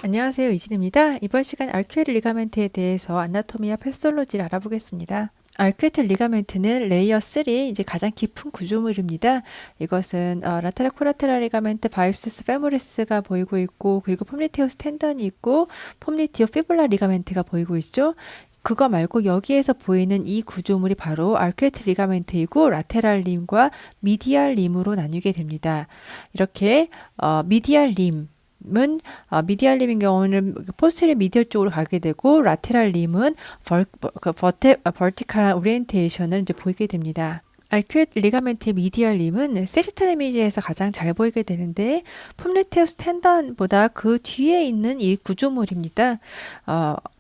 안녕하세요. 이진입니다. 이번 시간 알큐엘 리가멘트에 대해서 아나토미와 패솔로지를 알아보겠습니다. 알큐에트 리가멘트는 레이어 3, 이제 가장 깊은 구조물입니다. 이것은 라테랄 코라테랄 리가멘트 바이프시스 페모리스가 보이고 있고, 그리고 폼리티오스 텐던이 있고, 폼리티오 피블라 리가멘트가 보이고 있죠. 그거 말고 여기에서 보이는 이 구조물이 바로 알큐에트 리가멘트이고, 라테랄 림과 미디알 림으로 나뉘게 됩니다. 이렇게 미디알 림은 미디알 림인 경우는 포스테리어 미디얼 쪽으로 가게 되고, 라테랄 림은 버티컬한 오리엔테이션을 이제 보이게 됩니다. 알큐엣 리가멘트의 미디얼 림은 세지탈 이미지에서 가장 잘 보이게 되는데, 폼리티우스 텐던보다 그 뒤에 있는 이 구조물입니다.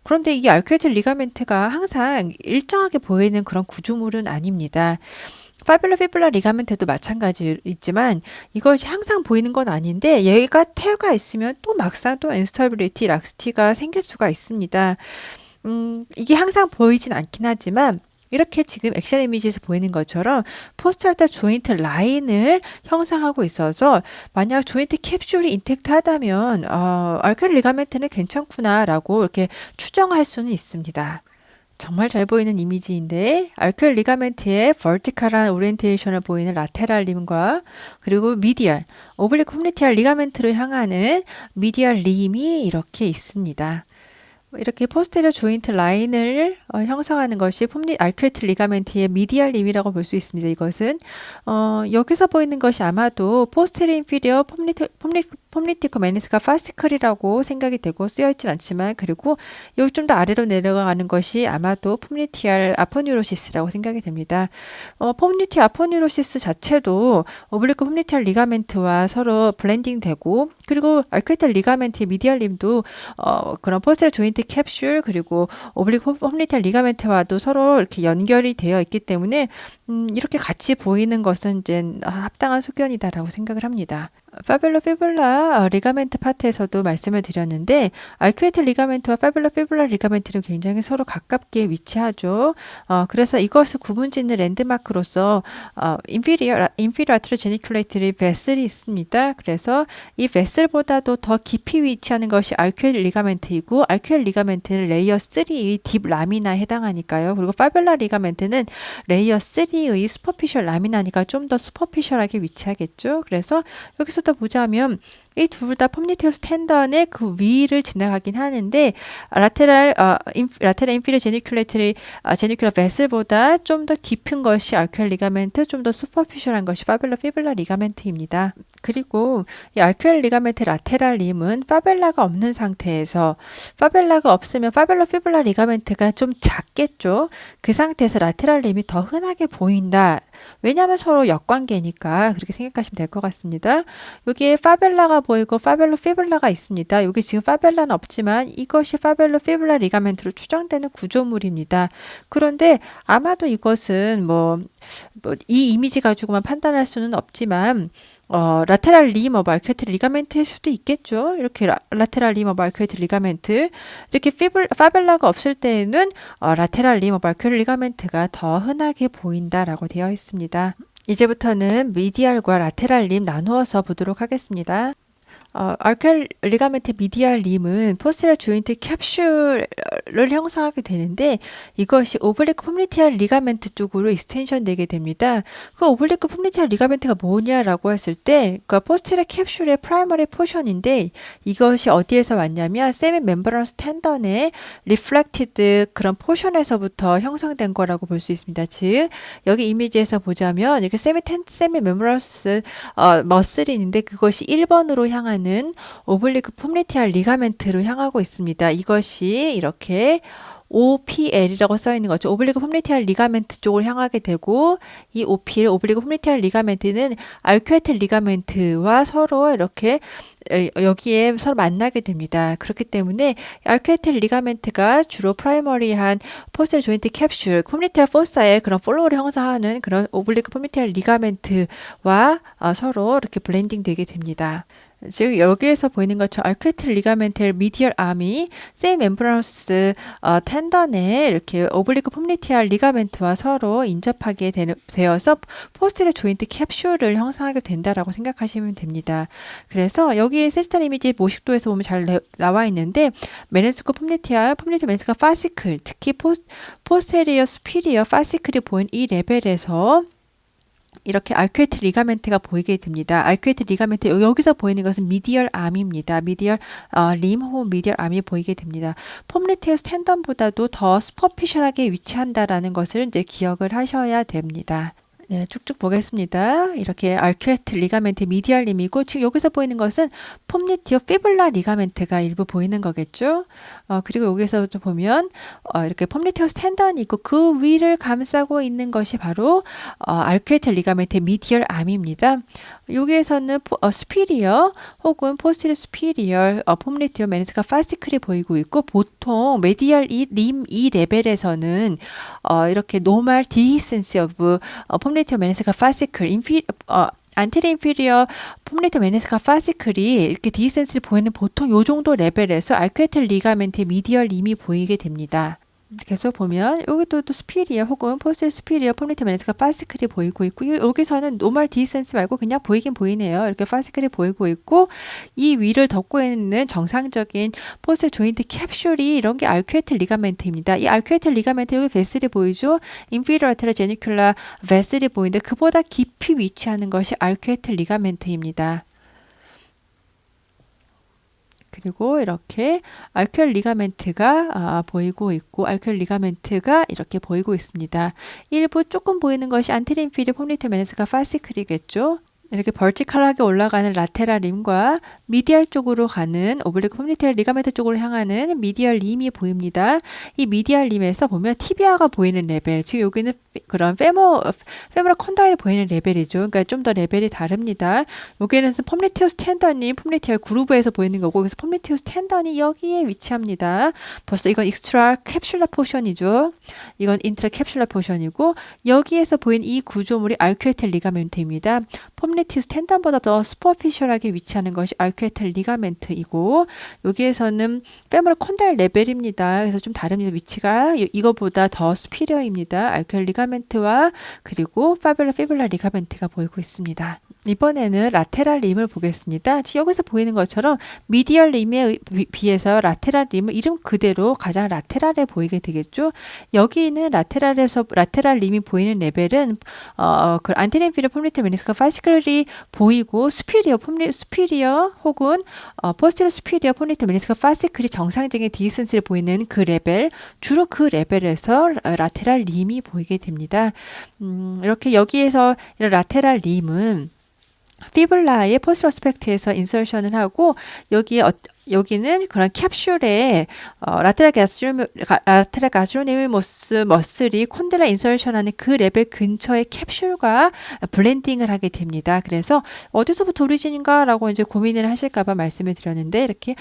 그런데 이 알큐엣 리가멘트가 항상 일정하게 보이는 그런 구조물은 아닙니다. 파빌로 피블라 리가멘트도 마찬가지이지만 이것이 항상 보이는 건 아닌데, 얘가 태가 있으면 또 막상 또 인스타빌리티, 락스티가 생길 수가 있습니다. 이게 항상 보이진 않긴 하지만 이렇게 지금 액션 이미지에서 보이는 것처럼 포스트랄타 조인트 라인을 형성하고 있어서, 만약 조인트 캡슐이 인텍트 하다면 알칼 리가멘트는 괜찮구나라고 이렇게 추정할 수는 있습니다. 정말 잘 보이는 이미지인데, 알큐엘 리가멘트의 버티컬한 오리엔테이션을 보이는 라테랄 림과, 그리고 미디얼, 오블리크 홈리티알 리가멘트로 향하는 미디얼 림이 이렇게 있습니다. 이렇게 포스테리어 조인트 라인을 형성하는 것이 알큐에트 리가멘트의 미디알 림이라고 볼 수 있습니다. 이것은 여기서 보이는 것이 아마도 포스테리어 인피리어 폼리티코 메니스카 파시클이라고 생각이 되고 쓰여있진 않지만, 그리고 여기 좀 더 아래로 내려가는 것이 아마도 폼리티알 아포뉴로시스라고 생각이 됩니다. 폼리티 아포뉴로시스 자체도 오블리크 폼리티알 리가멘트와 서로 블렌딩 되고, 그리고 알큐에트 리가멘트의 미디알 림도 그런 포스테리어 조인트 캡슐, 그리고 오블리크 홈리탈 리가멘트와도 서로 이렇게 연결이 되어 있기 때문에 이렇게 같이 보이는 것은 이제 합당한 소견이다라고 생각을 합니다. 파벨로 피블라 리가멘트 파트에서도 말씀을 드렸는데, 알큐에트 리가멘트와 파벨로 피블라 리가멘트는 굉장히 서로 가깝게 위치하죠. 그래서 이것을 구분짓는 랜드마크로서 인피리어 아트로 제니큘레이터리 베슬이 있습니다. 그래서 이 베슬보다도 더 깊이 위치하는 것이 알큐에트 리가멘트이고, 알큐에트 리가멘트는 레이어 3의 딥 라미나에 해당하니까요. 그리고 파벨라 리가멘트는 레이어 3의 슈퍼피셜 라미나니까 좀 더 슈퍼피셜하게 위치하겠죠. 그래서 여기서 보자면 이 둘 다 폼리티우스 텐던의 그 위를 지나가긴 하는데, 라테랄 인피리어 제니큘레이터리 제니큘러 베슬보다 좀 더 깊은 것이 알큐엘 리가멘트, 좀 더 슈퍼피셜한 것이 파벨라 피블라 리가멘트입니다. 그리고 이 알큐엘 리가멘트 라테랄 림은 파벨라가 없는 상태에서, 파벨라가 없으면 파벨라 피블라 리가멘트가 좀 작겠죠. 그 상태에서 라테랄 림이 더 흔하게 보인다. 왜냐하면 서로 역관계니까 그렇게 생각하시면 될 것 같습니다. 여기에 파벨라가 보이고 파벨로 피블라가 있습니다. 여기 지금 파벨라는 없지만 이것이 파벨로 피블라 리가멘트로 추정되는 구조물입니다. 그런데 아마도 이것은 이 이미지 가지고만 판단할 수는 없지만, 라테랄 림 오브 알큐에트 리가멘트일 수도 있겠죠. 이렇게 라테랄 림 오브 알큐에트 리가멘트, 이렇게 파벨라가 없을 때에는 라테랄 림 오브 알큐에트 리가멘트가 더 흔하게 보인다라고 되어 있습니다. 이제부터는 미디알과 라테랄 림 나누어서 보도록 하겠습니다. 알칼 리가멘트 미디알 림은 포스테리어 조인트 캡슐을 형성하게 되는데, 이것이 오블리크 폼리티알 리가멘트 쪽으로 익스텐션 되게 됩니다. 그 오블리크 폼리티알 리가멘트가 뭐냐라고 했을 때, 그 포스테리어 캡슐의 프라이머리 포션인데, 이것이 어디에서 왔냐면 세미 멤브라노스 텐던의 리플렉티드 그런 포션에서부터 형성된 거라고 볼 수 있습니다. 즉, 여기 이미지에서 보자면 이렇게 세미 멤브라노스 머슬이 있는데, 그것이 1번으로 향하는 오블리크 폼리티알 리가멘트로 향하고 있습니다. 이것이 이렇게 OPL이라고 써 있는 거죠. 오블리크 폼리티알 리가멘트 쪽으로 향하게 되고, 이 OPL 오블리크 폼리티알 리가멘트는 알큐에트 리가멘트와 서로 이렇게 여기에 서로 만나게 됩니다. 그렇기 때문에 알큐에트 리가멘트가 주로 프라이머리한 포스테리어 조인트 캡슐, 폼리티알 포사의 그런 볼로우를 형성하는 그런 오블리크 폼리티알 리가멘트와 서로 이렇게 블렌딩 되게 됩니다. 지금 여기에서 보이는 것처럼 arcuate ligament의 medial arm이 세임 멤브라노스 텐던에 이렇게 오블리크 폼리티알 리가멘트와 서로 인접하게 되어서 포스테리어 조인트 캡슐을 형성하게 된다라고 생각하시면 됩니다. 그래서 여기 세스탈 이미지 모식도에서 보면 잘 나와 있는데 메네스코 폼리티알 메네스카 파시클 특히 포스테리어 수피리어 파시클이 보인 이 레벨에서 이렇게 알큐에트 리가멘트가 보이게 됩니다. 알큐에트 리가멘트 여기서 보이는 것은 미디얼 암입니다. 미디얼 림 혹은 미디얼 암이 보이게 됩니다. 폼리테우스 텐던보다도 더 슈퍼피셜하게 위치한다라는 것을 이제 기억을 하셔야 됩니다. 네, 쭉쭉 보겠습니다. 이렇게 알큐에트 리가멘트 미디얼 림이고 지금 여기서 보이는 것은 폼리티어 피블라 리가멘트가 일부 보이는 거겠죠. 그리고 여기서 좀 보면 이렇게 폼리티어스 텐던이 있고 그 위를 감싸고 있는 것이 바로 알큐에트 리가멘트 미디얼 암입니다. 여기에서는 스피리어 혹은 포스티리어 스피리어 폼리티어 메니스카 파시클이 보이고 있고 보통 메디얼 림 이 레벨에서는 이렇게 노멀 디히센시 오브 폼리티어 메니스카 파시클 안테리 인피리어 폼리터 메니스카 파시클이 이렇게 디센스를 보이는 보통 요 정도 레벨에서 알큐에트 리가멘트의 미디얼 림이 보이게 됩니다. 계속 보면 여기도 또 스피리어 혹은 포스트 스피리어 폼리터 메니스카 파시클이 보이고 있고 여기서는 노멀 디센스 말고 그냥 보이긴 보이네요. 이렇게 파시클이 보이고 있고 이 위를 덮고 있는 정상적인 포스트 조인트 캡슐이 이런 게 알큐에트 리가멘트입니다. 이 알큐에트 리가멘트 여기 베슬이 보이죠? 인피리어 라테럴 제니큘라 베슬이 보이는데 그보다 깊이 위치하는 것이 알큐에트 리가멘트입니다. 그리고 이렇게 알큐엘 리가멘트가 보이고 있고 알큐엘 리가멘트가 이렇게 보이고 있습니다. 일부 조금 보이는 것이 안테리어 인피리어 폼리터 메니스카 파시클이겠죠. 이렇게 벌티컬하게 올라가는 라테랄 림과 미디얼 쪽으로 가는 오블리크 폼리티얼 리가멘트 쪽으로 향하는 미디얼 림이 보입니다. 이 미디얼 림에서 보면 티비아가 보이는 레벨, 지금 여기는 그런 페모럴 콘다일이 보이는 레벨이죠. 그러니까 좀 더 레벨이 다릅니다. 여기는 폼리티우스 텐던이 폼리티얼 그루브에서 보이는 거고 그래서 폼리티우스 텐던이 여기에 위치합니다. 벌써 이건 익스트라 캡슐라 포션이죠. 이건 인트라 캡슐라 포션이고 여기에서 보인 이 구조물이 알큐에트 리가멘트입니다. 폼리티우스 텐던보다 더 슈퍼피셜하게 위치하는 것이 알큐에트 리가멘트이고 여기에서는 페모럴 콘다일 레벨입니다. 그래서 좀 다릅니다. 위치가 이거보다 더 스피리어입니다. 알큐에트 리가멘트와 그리고 피블라 리가멘트가 보이고 있습니다. 이번에는 라테랄 림을 보겠습니다. 여기서 보이는 것처럼 미디얼 림에 비해서 라테랄 림은 이름 그대로 가장 라테랄해 보이게 되겠죠. 여기는 라테랄 림이 보이는 레벨은 그 안테리어 인피리어 폼리터 메니스카 파시클이 보이고 스피리어 혹은 포스티리어 스피리어 폼리터 메니스카 파시클이 정상적인 디스턴스를 보이는 그 레벨 주로 그 레벨에서 라테랄 림이 보이게 됩니다. 이렇게 여기에서 이런 라테랄 림은 피블라의 포스트 어스펙트에서 인설션을 하고 여기는 그런 캡슐에 라테랄 가스트로네미모스 머슬이 콘드라 인설션하는 그 레벨 근처의 캡슐과 블렌딩을 하게 됩니다. 그래서 어디서부터 오리진인가라고 이제 고민을 하실까봐 말씀을 드렸는데 이렇게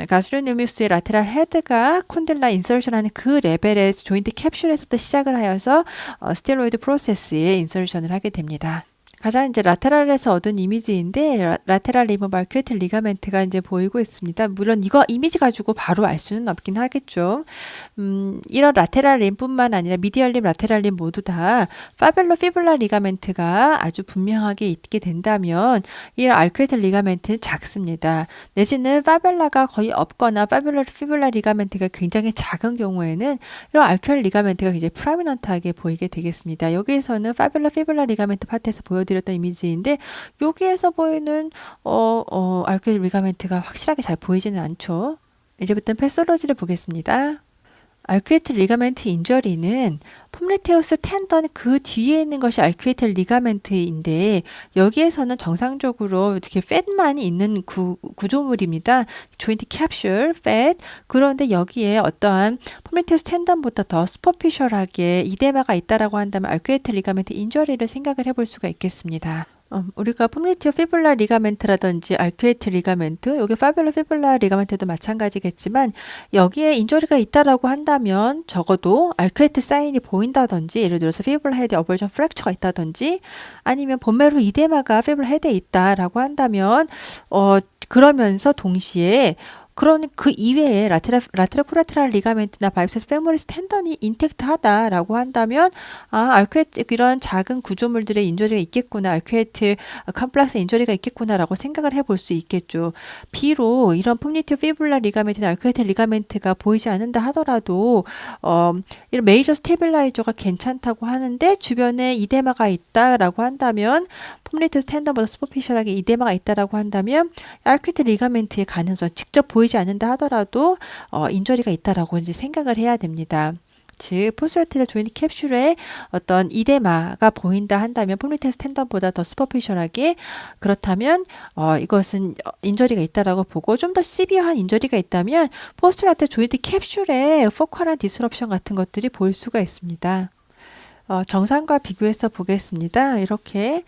가스트로네미모스의 라테랄 헤드가 콘들라 인설션하는 그 레벨의 조인트 캡슐에서부터 시작을 하여서 스테로이드 프로세스에 인설션을 하게 됩니다. 가장 이제 라테랄에서 얻은 이미지인데 라테랄 리버 알큐에트 리가멘트가 이제 보이고 있습니다. 물론 이거 이미지 가지고 바로 알 수는 없긴 하겠죠. 이런 라테랄 림뿐만 아니라 미디얼 림, 라테랄 림 모두 다 피블라 리가멘트가 아주 분명하게 있게 된다면 이 알큐에트 리가멘트는 작습니다. 내지는 파벨라가 거의 없거나 피블라 리가멘트가 굉장히 작은 경우에는 이런 알큐에트 리가멘트가 굉장히 프라미넌트하게 보이게 되겠습니다. 여기에서는 피블라 리가멘트 파트에서 보여드렸던 이미지인데 여기에서 보이는 알큐에트 리가멘트가 확실하게 잘 보이지는 않죠. 이제부터는 패솔로지를 보겠습니다. 알큐에트 리가멘트 인저리는 폼리테우스 텐던 그 뒤에 있는 것이 알큐에트 리가멘트인데 여기에서는 정상적으로 이렇게 팻만이 있는 구조물입니다. 조인트 캡슐, 팻. 그런데 여기에 어떠한 폼리테우스 텐던보다 더 슈퍼피셜하게 이데마가 있다라고 한다면 알큐에트 리가멘트 인저리를 생각을 해볼 수가 있겠습니다. 우리가 폼리티오 피블라 리가멘트라든지 알큐에이트 리가멘트, 여기 파벨로 피블라 리가멘트도 마찬가지겠지만 여기에 인저리가 있다라고 한다면 적어도 알큐에이트 사인이 보인다든지 예를 들어서 피블라 헤드 어벌전 프랙처가 있다든지 아니면 본메로 이데마가 피블라 헤드에 있다라고 한다면 그러면서 동시에 그런 그 이외에 라테랄 콜라테랄 리가멘트나 바이셉스 페모리스 텐던이 인텍트하다라고 한다면 알큐에이트 이런 작은 구조물들의 인저리가 있겠구나, 알큐에이트 컴플렉스 인저리가 있겠구나라고 생각을 해볼 수 있겠죠. 비록 이런 폼리티오 피블라 리가멘트나 알큐에이트 리가멘트가 보이지 않는다 하더라도 이런 메이저 스테빌라이저가 괜찮다고 하는데 주변에 이데마가 있다라고 한다면 폼리티오 텐던보다 슈퍼피셜하게 이데마가 있다라고 한다면 알큐에이트 리가멘트의 가능성 직접 보이지 않는다 하더라도 인저리가 있다라고 이제 생각을 해야 됩니다. 즉 포스라테럴 조인트 캡슐에 어떤 이데마가 보인다 한다면 폼리티오 텐던보다 더 슈퍼피셜하게 그렇다면 이것은 인저리가 있다라고 보고 좀 더 시비어한 인저리가 있다면 포스라테럴 조인트 캡슐에 포컬한 디스럽션 같은 것들이 보일 수가 있습니다. 정상과 비교해서 보겠습니다. 이렇게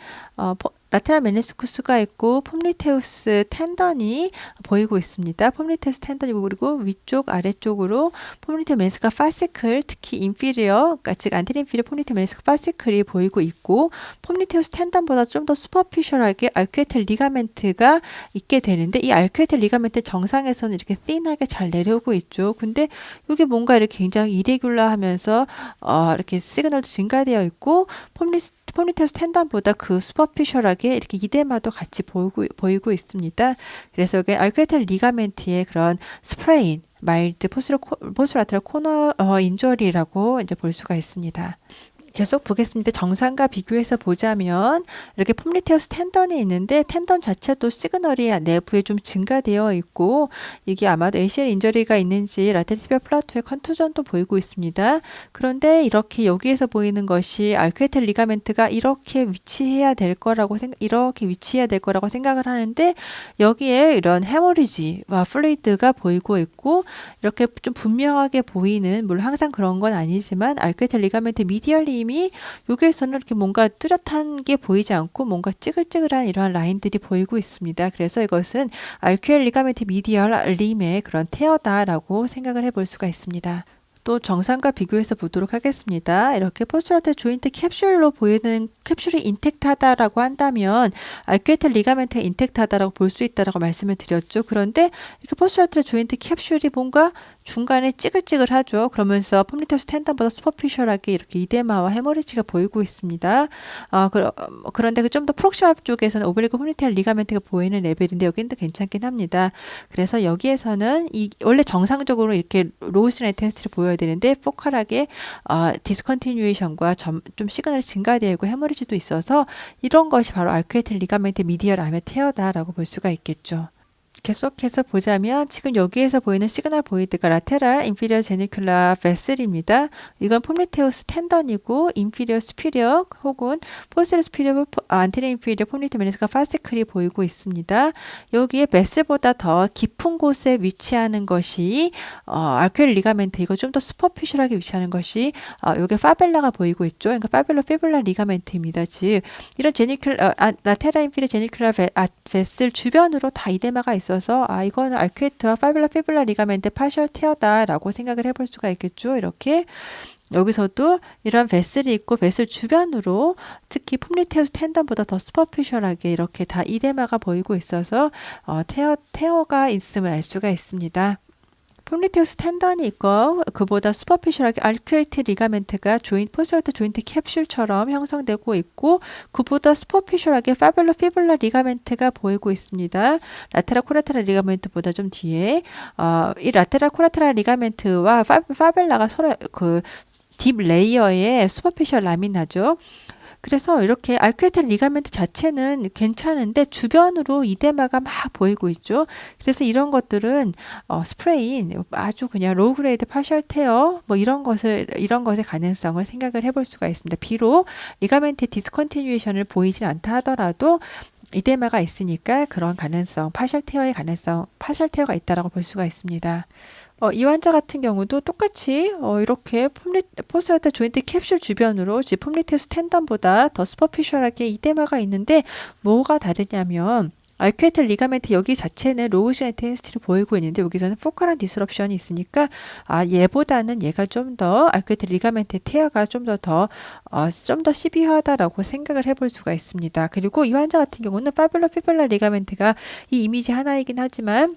라테랄 메니스쿠스가 있고 폼리테우스 텐던이 보이고 있습니다. 폼리테우스 텐던이 그리고 위쪽 아래쪽으로 폼리테우 메니스카 파시클 특히 인피리어 즉 안테리어 인피리어 폼리테우 메니스카 파시클이 보이고 있고 폼리테우스 텐던보다 좀 더 슈퍼피셜하게 알큐에이트 리가멘트가 있게 되는데 이 알큐에이트 리가멘트 정상에서는 이렇게 띵하게 잘 내려오고 있죠. 근데 이게 뭔가 이렇게 굉장히 이레귤러하면서 이렇게 시그널도 증가되어 있고 폼리테우스 텐던보다 그 슈퍼피셜하게 이렇게 이데마도 같이 보이고 있습니다. 그래서 여기 알큐에이트 리가멘트의 그런 스프레인, 마일드 포스라테럴 코너 인저리라고 이제 볼 수가 있습니다. 계속 보겠습니다. 정상과 비교해서 보자면 이렇게 폼리테우스 텐던이 있는데 텐던 자체도 시그널이 내부에 좀 증가되어 있고 이게 아마도 ACL 인저리가 있는지 라테랄 티비아 플라토의 컨투전도 보이고 있습니다. 그런데 이렇게 여기에서 보이는 것이 알큐에이트 리가멘트가 이렇게 위치해야 될 거라고 생각을 하는데 여기에 이런 헤모리지와 플루이드가 보이고 있고 이렇게 좀 분명하게 보이는 물론 항상 그런 건 아니지만 알큐에이트 리가멘트 미디얼리 여기에서는 이렇게 뭔가 뚜렷한 게 보이지 않고 뭔가 찌글찌글한 이러한 라인들이 보이고 있습니다. 그래서 이것은 알큐엘 리가멘트 미디얼 림의 그런 테어다라고 생각을 해볼 수가 있습니다. 또 정상과 비교해서 보도록 하겠습니다. 이렇게 포스라테럴 조인트 캡슐로 보이는 캡슐이 인텍트하다라고 한다면 알큐에이트 리가멘트가 인텍트하다라고 볼 수 있다라고 말씀을 드렸죠. 그런데 이렇게 포스라테럴 조인트 캡슐이 뭔가 중간에 찌글찌글하죠. 그러면서 폼리테우스 텐던보다 슈퍼피셜하게 이렇게 이데마와 헤머리지가 보이고 있습니다. 그런데 좀 더 프록시멀 쪽에서는 오블리고 폼리테럴 리가멘트가 보이는 레벨인데 여기는 또 괜찮긴 합니다. 그래서 여기에서는 원래 정상적으로 이렇게 로우스나 텐스트를 보여야 되는데 포컬하게 디스컨티뉴에이션과 좀 시그널이 증가되고 헤머리지도 있어서 이런 것이 바로 알큐에이트 리가멘트 미디얼 암의 테어다라고 볼 수가 있겠죠. 계속해서 보자면 지금 여기에서 보이는 시그널 보이드가 라테랄 인피리어 제니큘라 베슬입니다. 이건 폼리테우스 텐던이고 인피리어 스피리어 혹은 포스테리어 스피리어 안테리어 인피리어 폼리테우 메니스카 파시클이 보이고 있습니다. 여기에 베슬보다 더 깊은 곳에 위치하는 것이 알큐엘 리가멘트 이거 좀 더 슈퍼피셜하게 위치하는 것이 여기 파벨라가 보이고 있죠. 그러니까 파벨로 피블라 리가멘트입니다. 즉 이런 라테랄 인피리어 제니큘라 베슬 주변으로 다 이데마가 있어서 이거는 알큐에이트와 파벨라 피블라 리가멘트 파셜 테어다라고 생각을 해볼 수가 있겠죠. 이렇게 여기서도 이런 베슬이 있고 베슬 주변으로 특히 폼리테우스 텐던보다 더 슈퍼피셜하게 이렇게 다 이데마가 보이고 있어서 테어가 있음을 알 수가 있습니다. 폼리테우스 텐던이 있고 그보다 슈퍼피셜하게 알큐에이트 리가멘트가 포스라테럴 조인트 캡슐처럼 형성되고 있고 그보다 슈퍼피셜하게 파벨로 피블라 리가멘트가 보이고 있습니다. 라테랄 콜라테랄 리가멘트보다 좀 뒤에 이 라테랄 콜라테랄 리가멘트와 파벨라가 서로 그 딥 레이어의 슈퍼피셜 라미나죠. 그래서 이렇게 알큐에이트 리가멘트 자체는 괜찮은데 주변으로 이데마가 막 보이고 있죠. 그래서 이런 것들은 스프레인 아주 그냥 로우 그레이드 파셜 테어 뭐 이런 것의 가능성을 생각을 해볼 수가 있습니다. 비록 리가멘트 디스컨티뉴에이션을 보이진 않다 하더라도 이데마가 있으니까 그런 가능성, 파셜 테어가 있다라고 볼 수가 있습니다. 이 환자 같은 경우도 똑같이 이렇게 포스라테 조인트 캡슐 주변으로 폼리테우스 텐던보다 더 슈퍼피셜하게 이데마가 있는데 뭐가 다르냐면 알큐에텔 리가멘트 여기 자체는 로우션 인텐시티를 보이고 있는데 여기서는 포컬한 디스럽션이 있으니까 얘보다는 얘가 좀 더 알큐에텔 리가멘트 테어가 좀 더 시비하다라고 생각을 해볼 수가 있습니다. 그리고 이 환자 같은 경우는 파뷸러 피뷸러 리가멘트가 이 이미지 하나이긴 하지만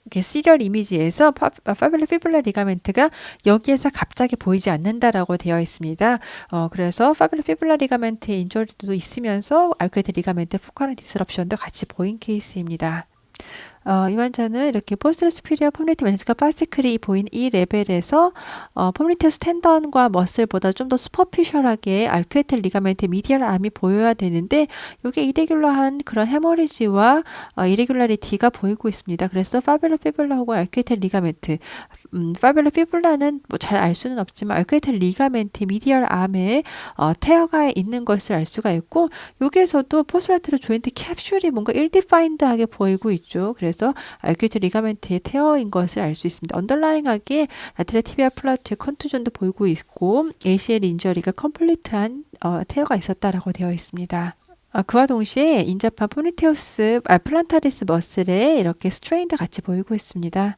이렇게 시리얼 이미지에서 파뷸러 피뷸러 리가멘트가 여기에서 갑자기 보이지 않는다라고 되어 있습니다. 그래서 파뷸러 피뷸러 리가멘트의 인저리도 있으면서 알큐에텔 리가멘트 포컬한 디스럽션도 같이 보인 케이스입니다. 이 환자는 이렇게 포스트 수피리어 폼리트 멘스가 파스클이 보인 이 레벨에서 폼리테우스 텐던과 머슬보다 좀 더 슈퍼피셜하게 알큐에텔 리가멘트 미디얼 암이 보여야 되는데 이게 이레귤러한 그런 헤머리지와 이레귤러리티가 보이고 있습니다. 그래서 파뷸러 피뷸러하고 알큐에텔 리가멘트 파뷸러 피뷸러는 뭐 잘 알 수는 없지만 알큐에텔 리가멘트 미디얼 암에 테어가 있는 것을 알 수가 있고 여기에서도 포스라테로 조인트 캡슐이 뭔가 일디파인드하게 보이고 있죠. 그래서 알큐에텔 리가멘트의 테어인 것을 알 수 있습니다. 언더라잉하게 라테랄 티비아 플라투의 컨투전도 보이고 있고 ACL 인저리가 컴플리트한 테어가 있었다라고 되어 있습니다. 그와 동시에 인접한 플란타리스 머슬에 이렇게 스트레인도 같이 보이고 있습니다.